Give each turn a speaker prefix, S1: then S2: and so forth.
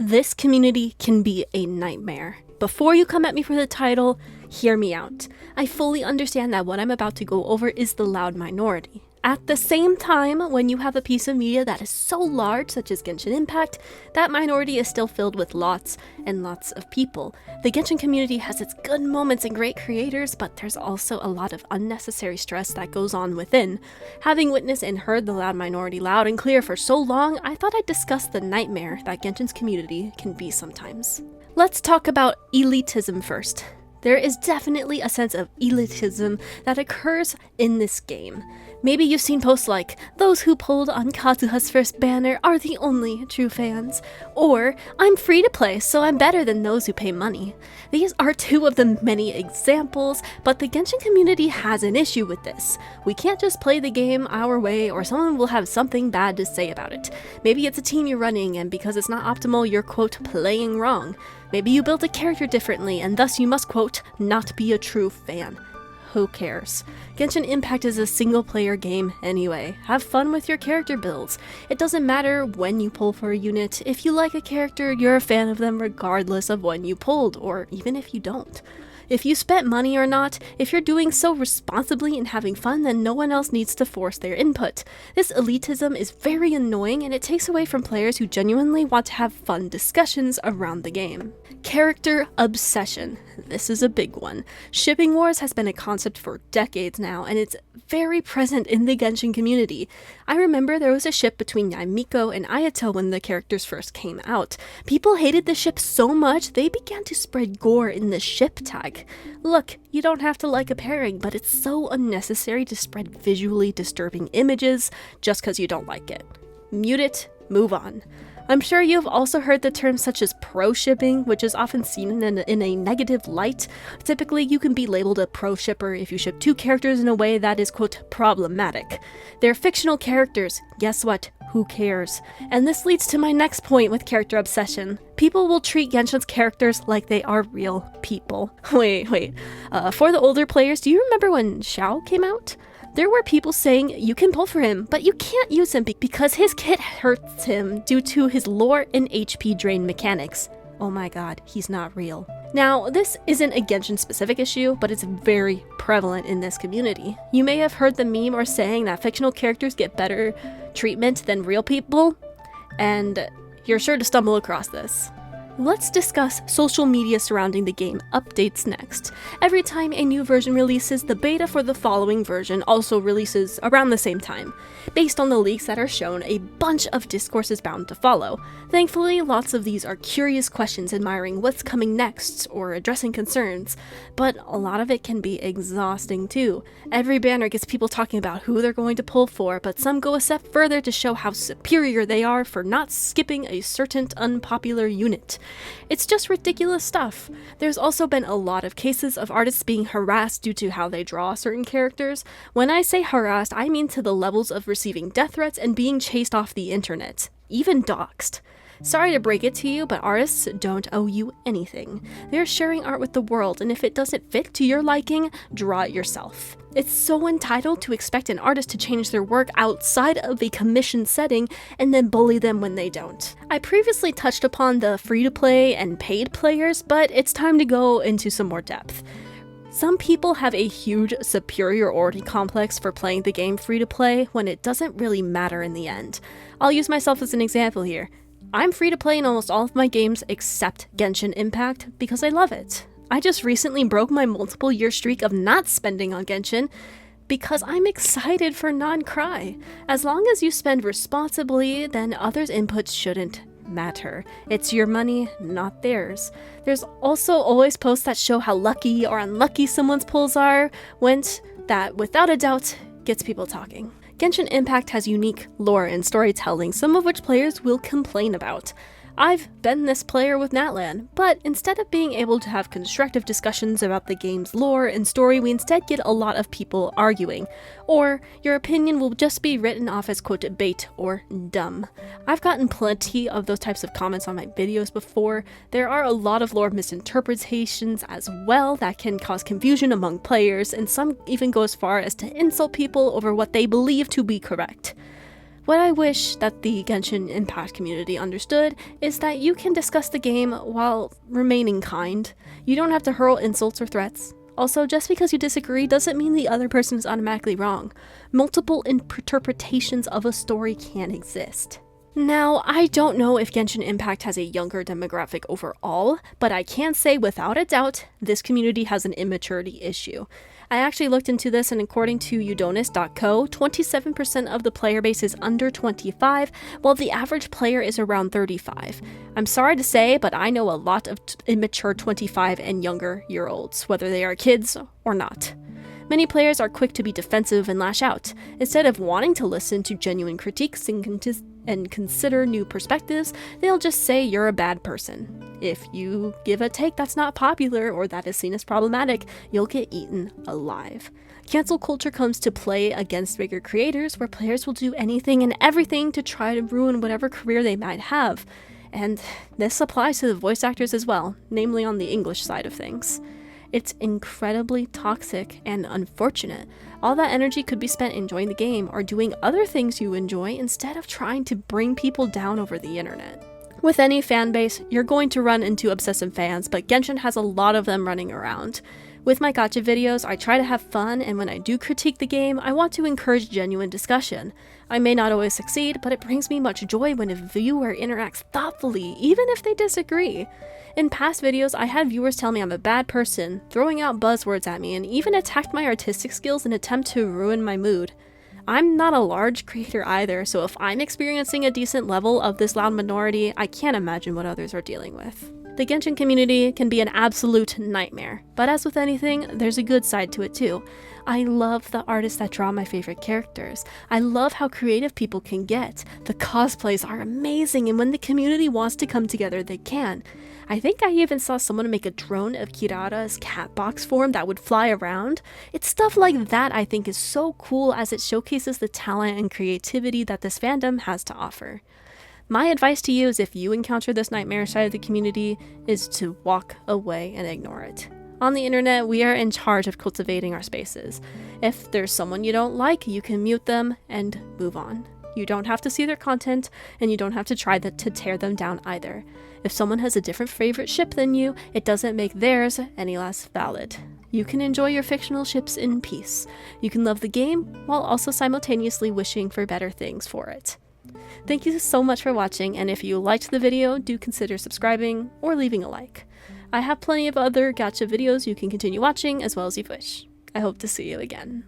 S1: This community can be a nightmare. Before you come at me for the title, hear me out. I fully understand that what I'm about to go over is the loud minority. At the same time, when you have a piece of media that is so large, such as Genshin Impact, that minority is still filled with lots and lots of people. The Genshin community has its good moments and great creators, but there's also a lot of unnecessary stress that goes on within. Having witnessed and heard the loud minority loud and clear for so long, I thought I'd discuss the nightmare that Genshin's community can be sometimes. Let's talk about elitism first. There is definitely a sense of elitism that occurs in this game. Maybe you've seen posts like, "Those who pulled on Kazuha's first banner are the only true fans," or "I'm free to play, so I'm better than those who pay money." These are two of the many examples, but the Genshin community has an issue with this. We can't just play the game our way or someone will have something bad to say about it. Maybe it's a team you're running and because it's not optimal, you're quote, playing wrong. Maybe you built a character differently and thus you must quote, not be a true fan. Who cares? Genshin Impact is a single-player game anyway. Have fun with your character builds. It doesn't matter when you pull for a unit. If you like a character, you're a fan of them regardless of when you pulled, or even if you don't. If you spent money or not, if you're doing so responsibly and having fun, then no one else needs to force their input. This elitism is very annoying and it takes away from players who genuinely want to have fun discussions around the game. Character obsession. This is a big one. Shipping wars has been a concept for decades now, and it's very present in the Genshin community. I remember there was a ship between Yaimiko and Ayato when the characters first came out. People hated the ship so much, they began to spread gore in the ship tag. Look, you don't have to like a pairing, but it's so unnecessary to spread visually disturbing images just because you don't like it. Mute it, move on. I'm sure you've also heard the terms such as pro-shipping, which is often seen in a negative light. Typically, you can be labeled a pro-shipper if you ship two characters in a way that is, quote, problematic. They're fictional characters. Guess what? Who cares? And this leads to my next point with character obsession. People will treat Genshin's characters like they are real people. Wait. For the older players, do you remember when Xiao came out? There were people saying you can pull for him, but you can't use him because his kit hurts him due to his lore and HP drain mechanics. Oh my god, he's not real. Now, this isn't a Genshin specific issue, but it's very prevalent in this community. You may have heard the meme or saying that fictional characters get better treatment than real people, and you're sure to stumble across this. Let's discuss social media surrounding the game updates next. Every time a new version releases, the beta for the following version also releases around the same time. Based on the leaks that are shown, a bunch of discourse is bound to follow. Thankfully, lots of these are curious questions admiring what's coming next or addressing concerns, but a lot of it can be exhausting too. Every banner gets people talking about who they're going to pull for, but some go a step further to show how superior they are for not skipping a certain unpopular unit. It's just ridiculous stuff. There's also been a lot of cases of artists being harassed due to how they draw certain characters. When I say harassed, I mean to the levels of receiving death threats and being chased off the internet, even doxxed. Sorry to break it to you, but artists don't owe you anything. They're sharing art with the world, and if it doesn't fit to your liking, draw it yourself. It's so entitled to expect an artist to change their work outside of a commissioned setting and then bully them when they don't. I previously touched upon the free-to-play and paid players, but it's time to go into some more depth. Some people have a huge superiority complex for playing the game free-to-play when it doesn't really matter in the end. I'll use myself as an example here. I'm free to play in almost all of my games except Genshin Impact because I love it. I just recently broke my multiple year streak of not spending on Genshin because I'm excited for non-cry. As long as you spend responsibly, then others' inputs shouldn't matter. It's your money, not theirs. There's also always posts that show how lucky or unlucky someone's pulls are, that without a doubt gets people talking. Genshin Impact has unique lore and storytelling, some of which players will complain about. I've been this player with Natlan, but instead of being able to have constructive discussions about the game's lore and story, we instead get a lot of people arguing. Or your opinion will just be written off as quote bait or dumb. I've gotten plenty of those types of comments on my videos before. There are a lot of lore misinterpretations as well that can cause confusion among players, and some even go as far as to insult people over what they believe to be correct. What I wish that the Genshin Impact community understood is that you can discuss the game while remaining kind. You don't have to hurl insults or threats. Also, just because you disagree doesn't mean the other person is automatically wrong. Multiple interpretations of a story can exist. Now, I don't know if Genshin Impact has a younger demographic overall, but I can say without a doubt, this community has an immaturity issue. I actually looked into this, and according to Udonis.co, 27% of the player base is under 25, while the average player is around 35. I'm sorry to say, but I know a lot of immature 25 and younger year olds, whether they are kids or not. Many players are quick to be defensive and lash out, instead of wanting to listen to genuine critiques and consider new perspectives. They'll just say you're a bad person. If you give a take that's not popular or that is seen as problematic, you'll get eaten alive. Cancel culture comes to play against bigger creators, where players will do anything and everything to try to ruin whatever career they might have. And this applies to the voice actors as well, namely on the English side of things. It's incredibly toxic and unfortunate. All that energy could be spent enjoying the game or doing other things you enjoy instead of trying to bring people down over the internet. With any fan base, you're going to run into obsessive fans, but Genshin has a lot of them running around. With my gacha videos, I try to have fun, and when I do critique the game, I want to encourage genuine discussion. I may not always succeed, but it brings me much joy when a viewer interacts thoughtfully, even if they disagree. In past videos, I had viewers tell me I'm a bad person, throwing out buzzwords at me, and even attacked my artistic skills in an attempt to ruin my mood. I'm not a large creator either, so if I'm experiencing a decent level of this loud minority, I can't imagine what others are dealing with. The Genshin community can be an absolute nightmare, but as with anything, there's a good side to it too. I love the artists that draw my favorite characters. I love how creative people can get. The cosplays are amazing, and when the community wants to come together, they can. I think I even saw someone make a drone of Kirara's cat box form that would fly around. It's stuff like that I think is so cool, as it showcases the talent and creativity that this fandom has to offer. My advice to you is, if you encounter this nightmare side of the community, is to walk away and ignore it. On the internet, we are in charge of cultivating our spaces. If there's someone you don't like, you can mute them and move on. You don't have to see their content, and you don't have to try to tear them down either. If someone has a different favorite ship than you, it doesn't make theirs any less valid. You can enjoy your fictional ships in peace. You can love the game while also simultaneously wishing for better things for it. Thank you so much for watching, and if you liked the video, do consider subscribing or leaving a like. I have plenty of other gacha videos you can continue watching as well as you wish. I hope to see you again.